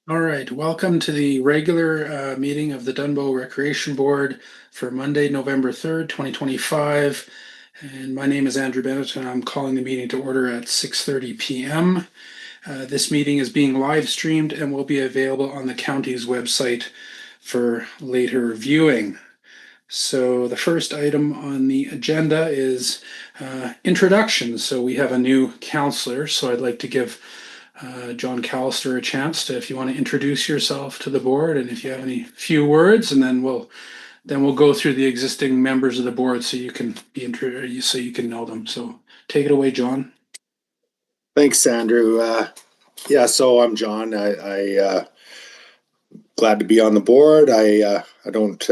All right, welcome to the regular meeting of the Dunbow Recreation Board for Monday, November 3rd, 2025. And my name is Andrew Bennett, and I'm calling the meeting to order at 6:30 p.m. This meeting is being live streamed and will be available on the county's website for later viewing. So the first item on the agenda is introductions. So we have a new counselor, so I'd like to give John Callister a chance to, if you want to introduce yourself to the board, and if you have any few words, and then we'll go through the existing members of the board so you can so you can know them. So take it away, John. Thanks, Andrew. So I'm John. I glad to be on the board. I don't.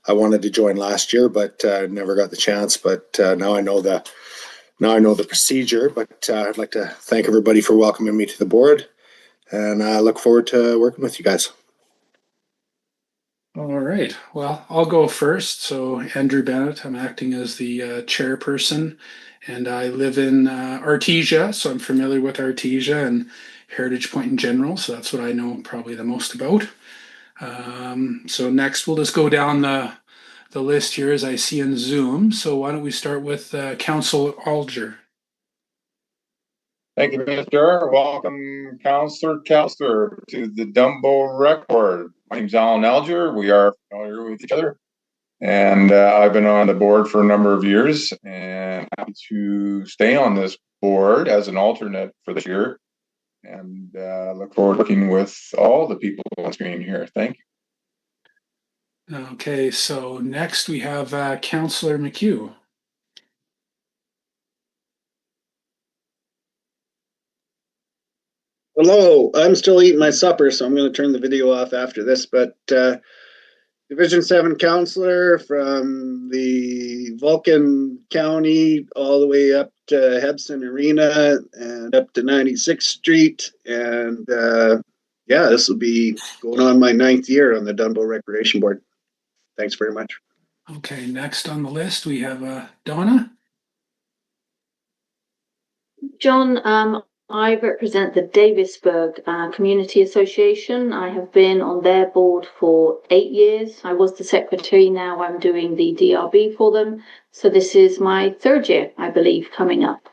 I wanted to join last year, but never got the chance. But now I know the procedure. But I'd like to thank everybody for welcoming me to the board, and I look forward to working with you guys. All right. Well, I'll go first. So, Andrew Bennett, I'm acting as the chairperson, and I live in Artesia, so I'm familiar with Artesia and Heritage Point in general. So that's what I know probably the most about. So next, we'll just go down the list here as I see in Zoom. So why don't we start with Council Alger? Thank you, Mr. Welcome, Counselor, to the Dunbow Rec Board. My name's Alan Alger. We are familiar with each other, and I've been on the board for a number of years, and happy to stay on this board as an alternate for this year, and look forward to working with all the people on screen here. Thank you. Okay, so next we have Councillor McHugh. Hello, I'm still eating my supper, so I'm going to turn the video off after this. But Division 7 counselor from the Vulcan County all the way up to Hebson Arena and up to 96th Street. And this will be going on my 9th year on the Dunbow Recreation Board. Thanks very much. Okay, next on the list we have Donna. John, I represent the Davisburg Community Association. I have been on their board for 8 years. I was the secretary. Now I'm doing the DRB for them. So this is my 3rd year, I believe, coming up.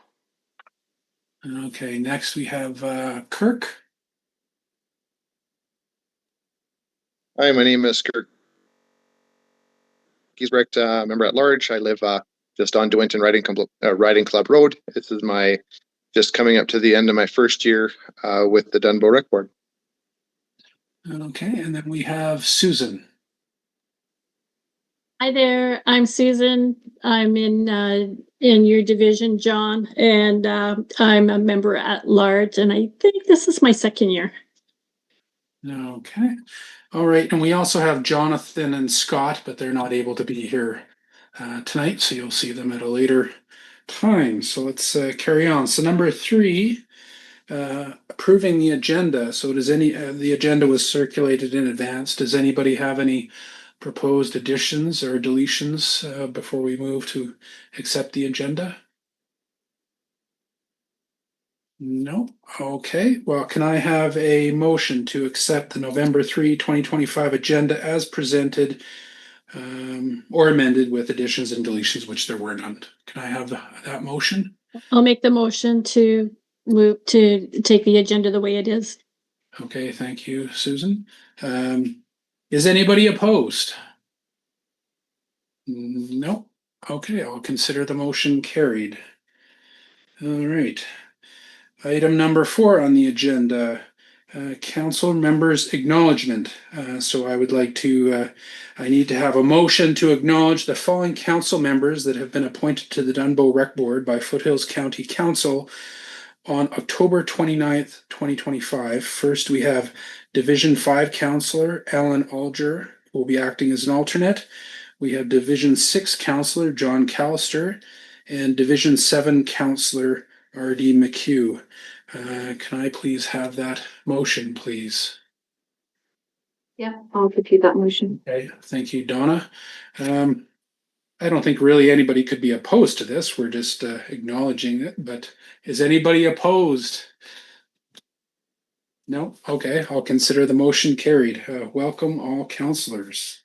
Okay, next we have Kirk. Hi, my name is Kirk Giesbrecht, member at large. I live just on DeWinton Riding Club Road. This is my just coming up to the end of my 1st year with the Dunbow Rec Board. Okay, and then we have Susan. Hi there, I'm Susan. I'm in your division, John, and I'm a member at large, and I think this is my 2nd year. Okay, all right, and we also have Jonathan and Scott, but they're not able to be here tonight, so you'll see them at a later time. So let's carry on. So number 3, approving the agenda. So does the agenda was circulated in advance. Does anybody have any proposed additions or deletions before we move to accept the agenda? No. Okay. Well, can I have a motion to accept the November 3, 2025 agenda as presented or amended with additions and deletions, which there were none? Can I have that motion? I'll make the motion to move to take the agenda the way it is. Okay. Thank you, Susan. Is anybody opposed? No. Okay. I'll consider the motion carried. All right. Item number 4 on the agenda, council members' acknowledgement. So I would like to, I need to have a motion to acknowledge the following council members that have been appointed to the Dunbow Rec Board by Foothills County Council on October 29th, 2025. First, we have Division 5 Councillor Alan Alger, who will be acting as an alternate. We have Division 6 Councillor John Callister and Division 7 Councillor R.D. McHugh. Can I please have that motion, please? Yeah, I'll give you that motion. Okay, thank you, Donna. I don't think really anybody could be opposed to this. We're just acknowledging it, but is anybody opposed? No? Okay, I'll consider the motion carried. Welcome all councillors.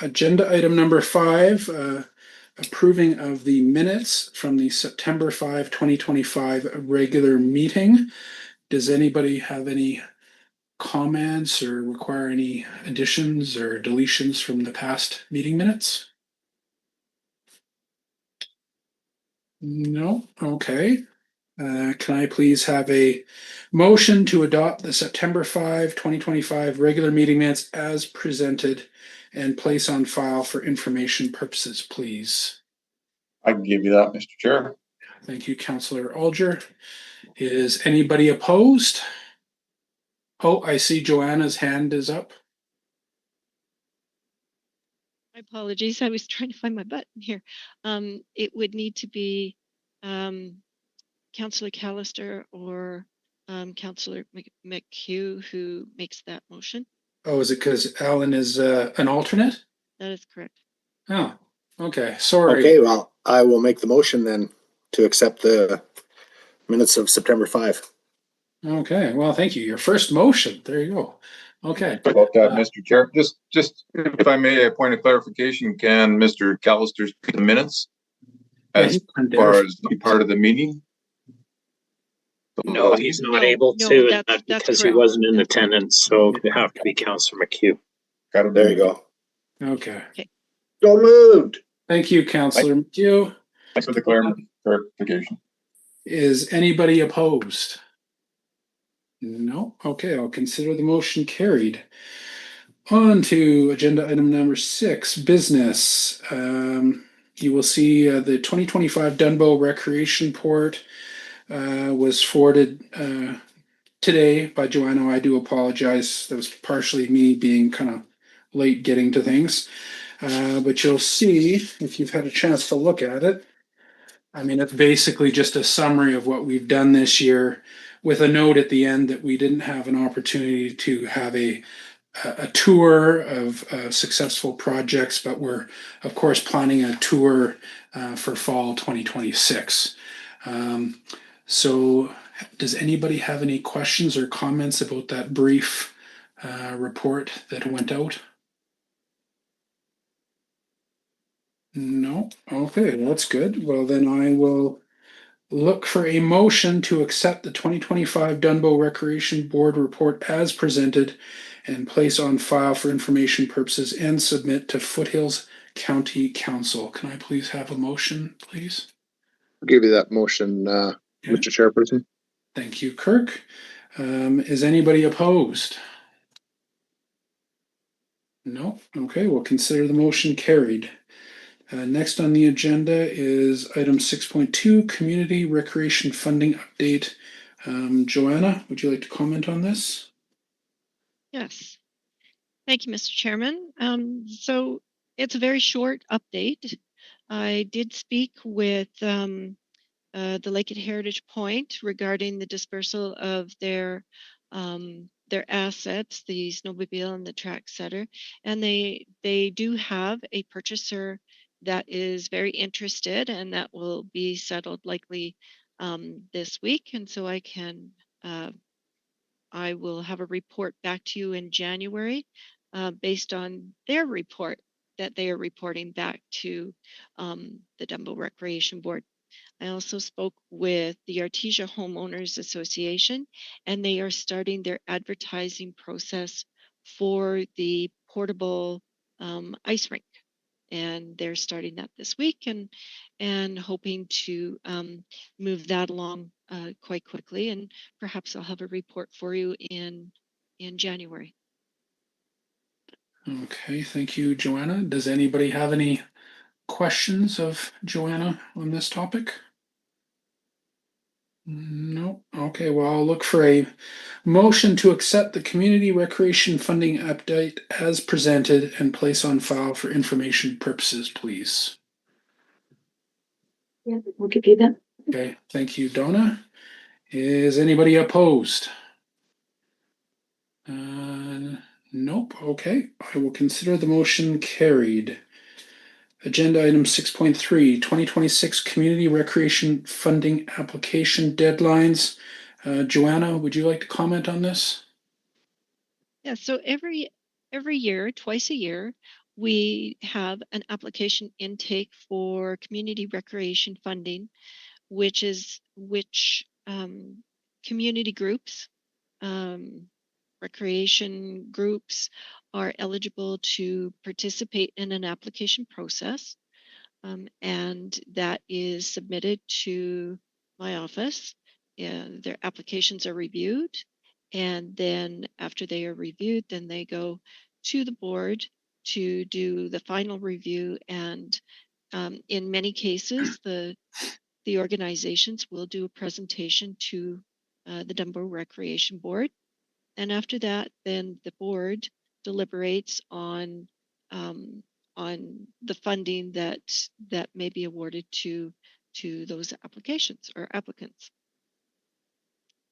Agenda item number 5, approving of the minutes from the September 5, 2025 regular meeting. Does anybody have any comments or require any additions or deletions from the past meeting minutes? No? Okay. Can I please have a motion to adopt the September 5, 2025 regular meeting minutes as presented and place on file for information purposes, please? I can give you that, Mr. Chair. Thank you, Councillor Alger. Is anybody opposed? Oh, I see Joanna's hand is up. My apologies. I was trying to find my button here. It would need to be Councillor Callister or Councillor McHugh who makes that motion. Oh, is it because Alan is an alternate? That is correct. Oh, okay. Sorry. Okay, well, I will make the motion then to accept the minutes of September 5. Okay. Well, thank you. Your first motion. There you go. Okay. About that, Mr. Chair. Just if I may, a point of clarification, can Mr. Callister speak the minutes as far as part of the meeting? No, he's not No, able no, to, that's- and that's that's because he correct. wasn't in attendance, so it would have to be Councillor McHugh. Got it. There you go. Okay. So moved. Thank you, Councillor McHugh. Thanks for the clarification. Is anybody opposed? No? Okay, I'll consider the motion carried. On to agenda item number 6, business. You will see the 2025 Dunbow Recreation Report was forwarded today by Joanna. I do apologize. That was partially me being kind of late getting to things. But you'll see, if you've had a chance to look at it, I mean, it's basically just a summary of what we've done this year with a note at the end that we didn't have an opportunity to have a tour of successful projects, but we're, of course, planning a tour for fall 2026. So does anybody have any questions or comments about that brief report that went out? No? Okay, that's good. Well, then I will look for a motion to accept the 2025 Dunbow Recreation Board report as presented and place on file for information purposes and submit to Foothills County Council. Can I please have a motion, please? I'll give you that motion, Mr. Chairperson. Thank you, Kirk. Is anybody opposed? No? Okay, we'll consider the motion carried. Next on the agenda is item 6.2, Community Recreation Funding Update. Joanna, would you like to comment on this? Yes. Thank you, Mr. Chairman. So it's a very short update. I did speak with the Lake at Heritage Point regarding the dispersal of their assets, the snowmobile and the track setter, and they do have a purchaser that is very interested, and that will be settled likely this week. And so I will have a report back to you in January based on their report that they are reporting back to the Dunbow Recreation Board. I also spoke with the Artesia Homeowners Association, and they are starting their advertising process for the portable ice rink. And they're starting that this week and hoping to move that along quite quickly. And perhaps I'll have a report for you in January. Okay, thank you, Joanna. Does anybody have any questions of Joanna on this topic? No. Okay, well, I'll look for a motion to accept the community recreation funding update as presented and place on file for information purposes, please. Yeah, we'll give you that. Okay, thank you, Donna. Is anybody opposed? Nope. Okay, I will consider the motion carried. Agenda item 6.3, 2026 Community Recreation Funding Application Deadlines. Joanna, would you like to comment on this? Yeah, so every year, twice a year, we have an application intake for community recreation funding, which community groups, recreation groups are eligible to participate in an application process. And that is submitted to my office, and their applications are reviewed. And then after they are reviewed, then they go to the board to do the final review. And in many cases, the organizations will do a presentation to the Dunbow Recreation Board. And after that, then the board deliberates um, on the funding that may be awarded to those applications or applicants.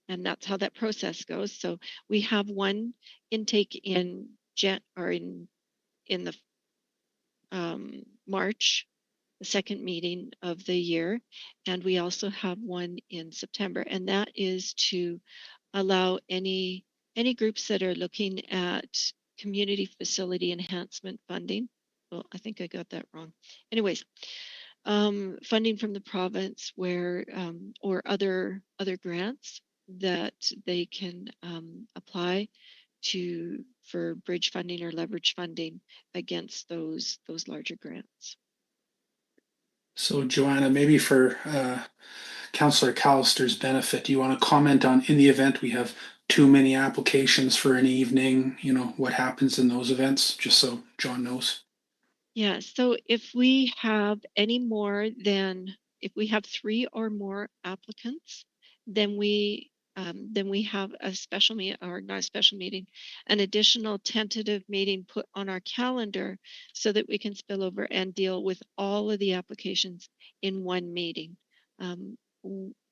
And that's how that process goes. So we have one intake in the March, the second meeting of the year, and we also have one in September, and that is to allow any groups that are looking at community facility enhancement funding. Well, I think I got that wrong. Anyways, funding from the province where or other grants that they can apply for bridge funding or leverage funding against those larger grants. So Joanna, maybe for Councillor Callister's benefit, do you want to comment on, in the event we have too many applications for an evening, what happens in those events, just so John knows? Yeah, so if we have if we have 3 or more applicants, then we have a special meeting, or not a special meeting, an additional tentative meeting put on our calendar so that we can spill over and deal with all of the applications in one meeting.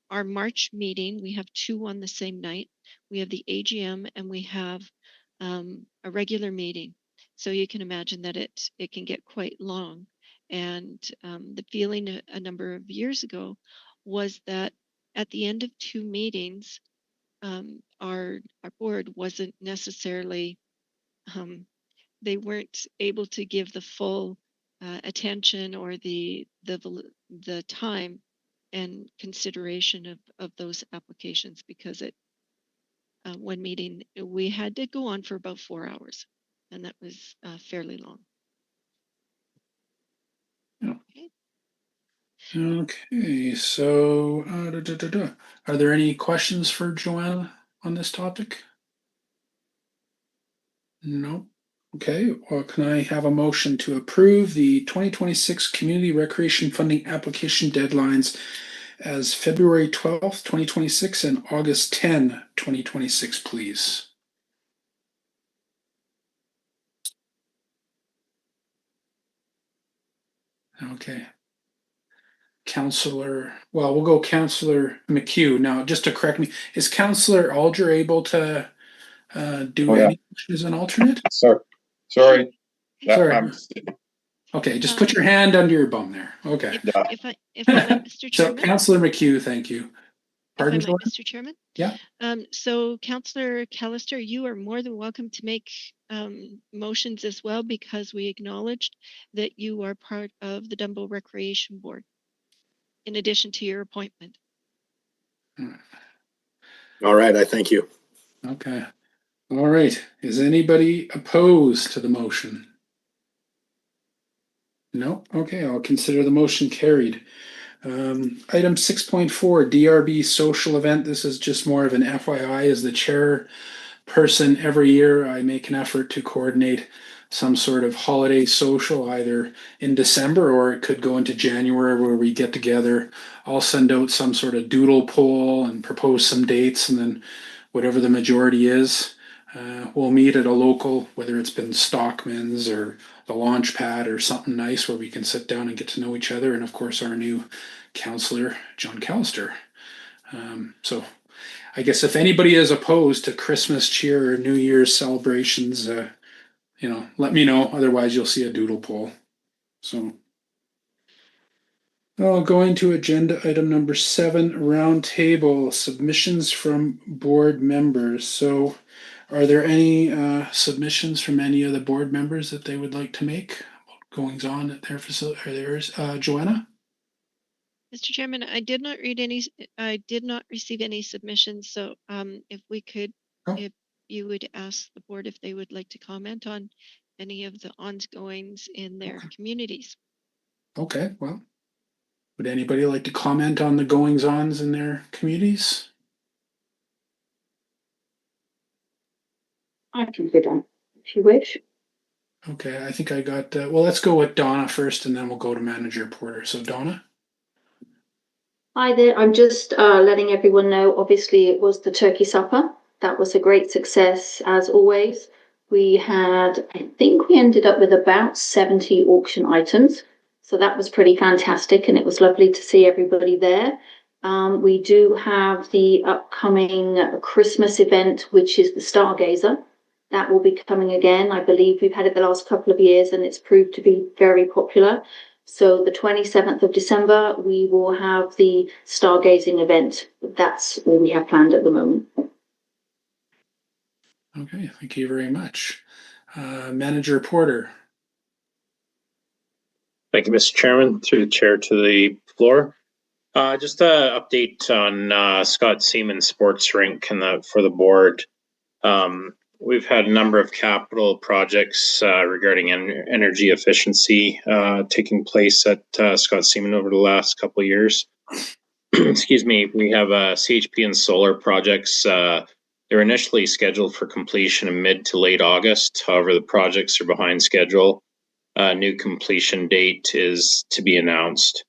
Our March meeting, we have 2 on the same night. We have the AGM and we have a regular meeting. So you can imagine that it can get quite long. And the feeling a number of years ago was that at the end of 2 meetings, our board wasn't necessarily, they weren't able to give the full attention or the time and consideration of those applications, because one meeting we had to go on for about 4 hours, and that was fairly long. Okay, so are there any questions for Joanna on this topic? No. Okay, well, can I have a motion to approve the 2026 Community Recreation Funding application deadlines as February 12th, 2026 and August 10, 2026, please? Okay. We'll go Councillor McHugh. Now, just to correct me, is Councillor Alger able to do any as an alternate? Sorry. Sorry. Okay, just put your hand under your bum there. Okay. If I might, Mr. Chairman. So, Councillor McHugh, thank you. Pardon, if I might, Mr. Chairman. Yeah. So, Councillor Callister, you are more than welcome to make motions as well, because we acknowledged that you are part of the Dunbow Recreation Board, in addition to your appointment. All right, I thank you. Okay. All right. Is anybody opposed to the motion? No? Okay, I'll consider the motion carried. Item 6.4, DRB social event. This is just more of an FYI. As the chairperson, every year I make an effort to coordinate some sort of holiday social, either in December or it could go into January, where we get together. I'll send out some sort of doodle poll and propose some dates, and then whatever the majority is, we'll meet at a local, whether it's been Stockman's or the launch pad or something nice where we can sit down and get to know each other. And of course, our new councillor, John Callister. So I guess if anybody is opposed to Christmas cheer or New Year's celebrations, let me know. Otherwise, you'll see a doodle poll. So, Going to agenda item number 7, roundtable submissions from board members. So are there any submissions from any of the board members that they would like to make? Goings on at their facility or theirs? Joanna? Mr. Chairman, I did not receive any submissions, so if we could, Oh. if you would ask the board if they would like to comment on any of the ongoings in their communities. Okay, well, would anybody like to comment on the goings-ons in their communities? I can do that if you wish. Okay, I think I got, well, let's go with Donna first and then we'll go to Manager Porter. So Donna? Hi there. I'm just letting everyone know, obviously, it was the turkey supper. That was a great success, as always. We had, I think we ended up with about 70 auction items. So that was pretty fantastic, and it was lovely to see everybody there. We do have the upcoming Christmas event, which is the Stargazer. That will be coming again. I believe we've had it the last couple of years, and it's proved to be very popular. So the 27th of December, we will have the stargazing event. That's all we have planned at the moment. Okay, thank you very much. Manager Porter. Thank you, Mr. Chairman. Through the chair to the floor. Just an update on Scott Seaman Sports Rink and for the board. We've had a number of capital projects regarding energy efficiency taking place at Scott Seaman over the last couple of years. Excuse me. We have CHP and solar projects. They're initially scheduled for completion in mid to late August. However, the projects are behind schedule. New completion date is to be announced.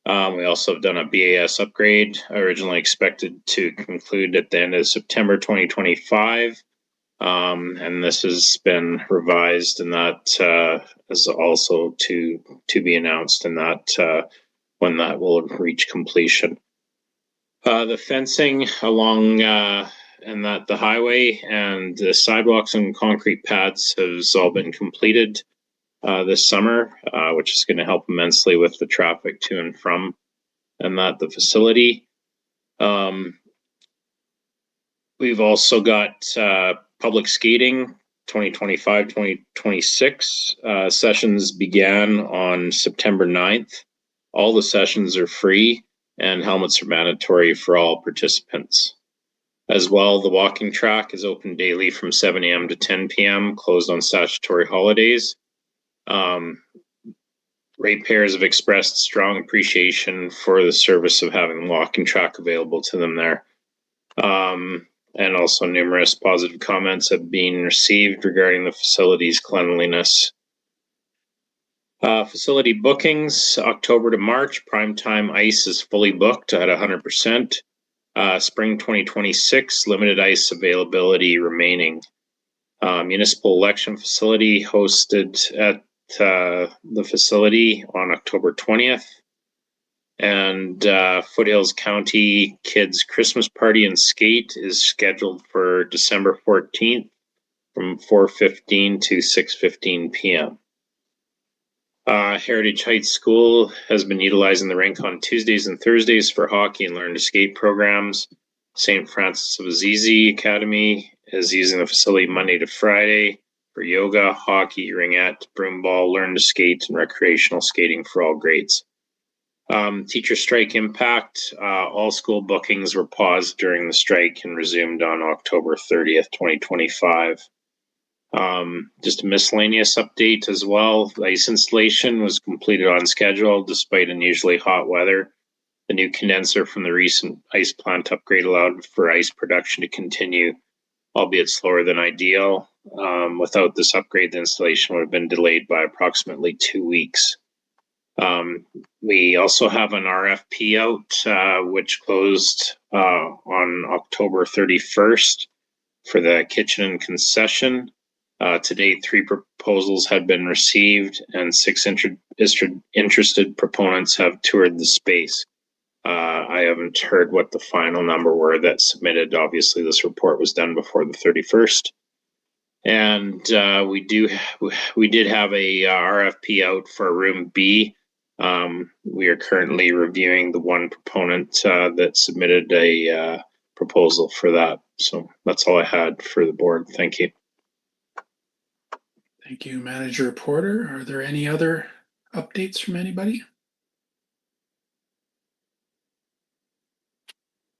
We also have done a BAS upgrade, originally expected to conclude at the end of September 2025. And this has been revised, and that is also to be announced, and that when that will reach completion. The fencing along and that the highway and the sidewalks and concrete pads has all been completed this summer, which is going to help immensely with the traffic to and from and that the facility. We've also got public skating 2025-2026. Sessions began on September 9th. All the sessions are free and helmets are mandatory for all participants. As well, the walking track is open daily from 7 a.m. to 10 p.m., closed on statutory holidays. Ratepayers have expressed strong appreciation for the service of having the walking track available to them there. And also numerous positive comments have been received regarding the facility's cleanliness. Facility bookings, October to March, primetime ice is fully booked at 100%. Spring 2026, limited ice availability remaining. Municipal election facility hosted at the facility on October 20th. And Foothills County Kids Christmas Party and Skate is scheduled for December 14th from 4:15 to 6:15 p.m. Heritage Heights School has been utilizing the rink on Tuesdays and Thursdays for hockey and learn to skate programs. St. Francis of Assisi Academy is using the facility Monday to Friday for yoga, hockey, ringette, broomball, learn to skate, and recreational skating for all grades. Teacher strike impact. All school bookings were paused during the strike and resumed on October 30th, 2025. Just a miscellaneous update as well. The ice installation was completed on schedule despite unusually hot weather. The new condenser from the recent ice plant upgrade allowed for ice production to continue, albeit slower than ideal. Without this upgrade, the installation would have been delayed by approximately 2 weeks. We also have an RFP out, which closed on October 31st for the kitchen and concession. To date, 3 proposals have been received and 6 interested proponents have toured the space. I haven't heard what the final number were that submitted. Obviously, this report was done before the 31st. And we did have a RFP out for room B We are currently reviewing the one proponent that submitted a proposal for that. So that's all I had for the board. Thank you. Thank you, Manager Porter. Are there any other updates from anybody?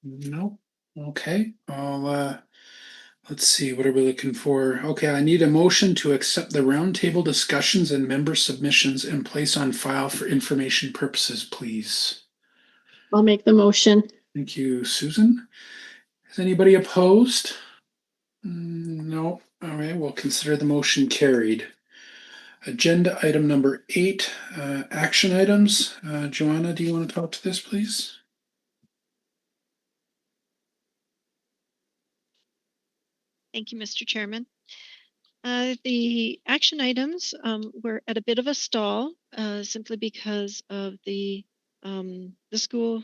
No. Okay. Let's see. What are we looking for? Okay, I need a motion to accept the roundtable discussions and member submissions and place on file for information purposes, please. I'll make the motion. Thank you, Susan. Is anybody opposed? No. All right, we'll consider the motion carried. Agenda item number 8, action items. Joanna, do you want to talk to this, please? Thank you, Mr. Chairman. The action items were at a bit of a stall simply because of the school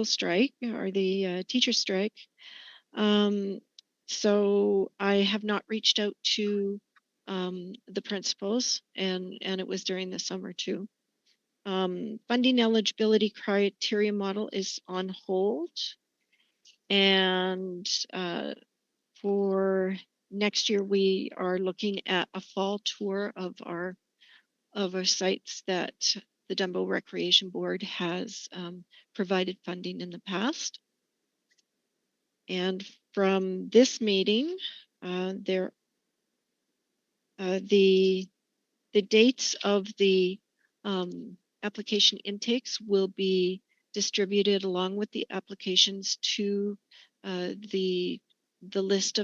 strike or the teacher strike. So I have not reached out to the principals, and it was during the summer too. Funding eligibility criteria model is on hold, and for next year we are looking at a fall tour of our sites that the Dunbow Recreation Board has provided funding in the past. And from this meeting, the dates of the application intakes will be distributed along with the applications to the list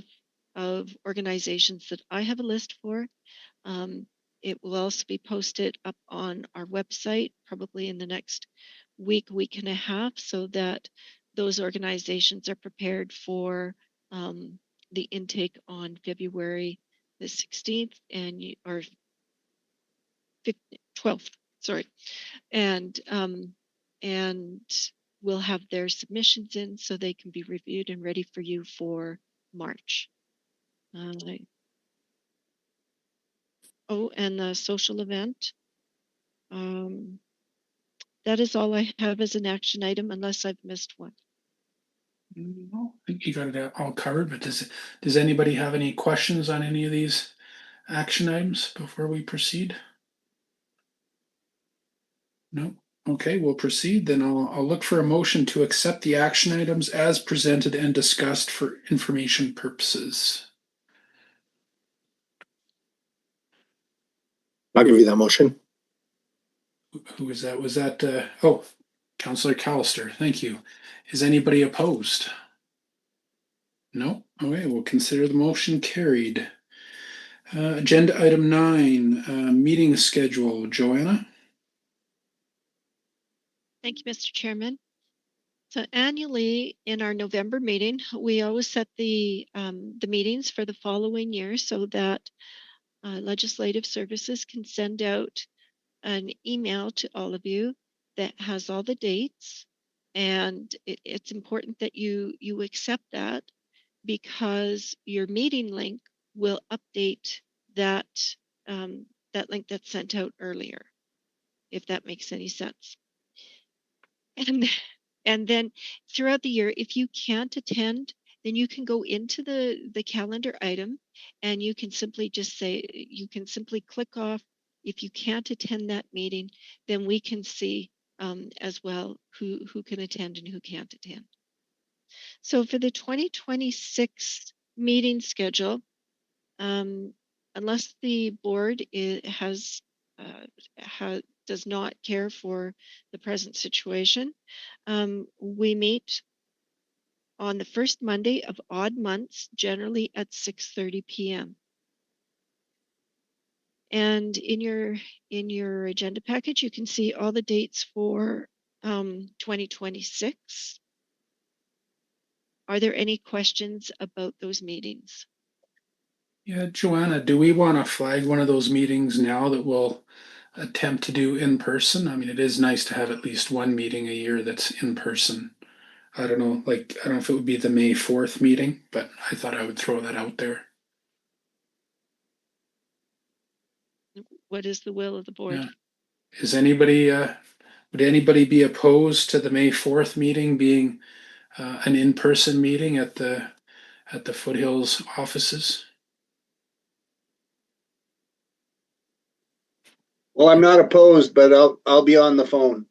of organizations that I have a list for. It will also be posted up on our website probably in the next week and a half, so that those organizations are prepared for the intake on February the 16th or 12th, sorry, and we'll have their submissions in so they can be reviewed and ready for you for March. And the social event. That is all I have as an action item, unless I've missed one. No, I think you got it all covered, but does anybody have any questions on any of these action items before we proceed? No? Okay, we'll proceed. Then I'll look for a motion to accept the action items as presented and discussed for information purposes. I'll give you that motion. Who was that? Was that, Councillor Callister. Thank you. Is anybody opposed? No? Okay, we'll consider the motion carried. Agenda item 9, meeting schedule. Joanna? Thank you, Mr. Chairman. So annually in our November meeting, we always set the meetings for the following year so that Legislative Services can send out an email to all of you that has all the dates. And it's important that you accept that, because your meeting link will update that link that's sent out earlier, if that makes any sense. And then throughout the year, if you can't attend, then you can go into the calendar item and you can simply just say, you can simply click off. If you can't attend that meeting, then we can see as well who can attend and who can't attend. So for the 2026 meeting schedule, unless the board does not care for the present situation, we meet on the first Monday of odd months, generally at 6:30 p.m. And in your agenda package, you can see all the dates for 2026. Are there any questions about those meetings? Yeah, Joanna, do we want to flag one of those meetings now that we'll attempt to do in person? I mean, it is nice to have at least one meeting a year that's in person. I don't know, I don't know if it would be the May 4th meeting, but I thought I would throw that out there. What is the will of the board? Is anybody, would anybody be opposed to the May 4th meeting being an in-person meeting at the Foothills offices? Well, I'm not opposed, but I'll be on the phone.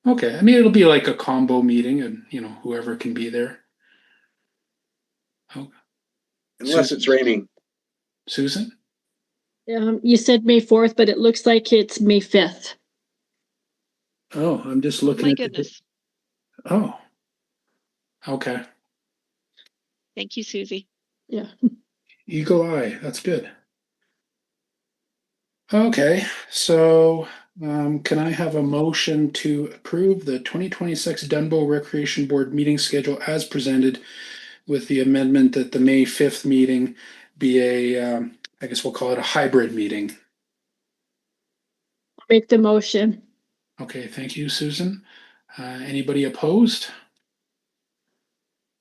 Okay, I mean, it'll be like a combo meeting and, whoever can be there. Oh, Unless it's raining. Susan? You said May 4th, but it looks like it's May 5th. Oh, I'm just Oh looking my at goodness. Oh, okay. Thank you, Susie. Yeah. Eagle eye. That's good. Okay, so can I have a motion to approve the 2026 Dunbow Recreation Board meeting schedule as presented with the amendment that the May 5th meeting be I guess we'll call it a hybrid meeting. Make the motion. Okay, thank you, Susan. Anybody opposed?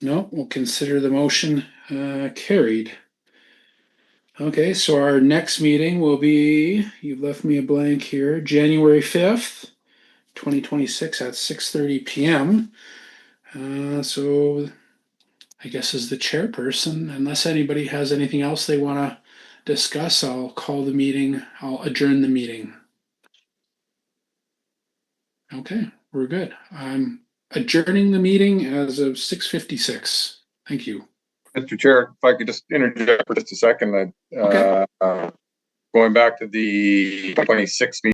No, we'll consider the motion carried. Okay, so our next meeting will be, you've left me a blank here, January 5th, 2026 at 6:30 p.m. So I guess as the chairperson, unless anybody has anything else they want to discuss, I'll adjourn the meeting. Okay, we're good. I'm adjourning the meeting as of 6:56. Thank you. Mr. Chair, if I could just interject for just a second, Okay. going back to the 2026 meeting.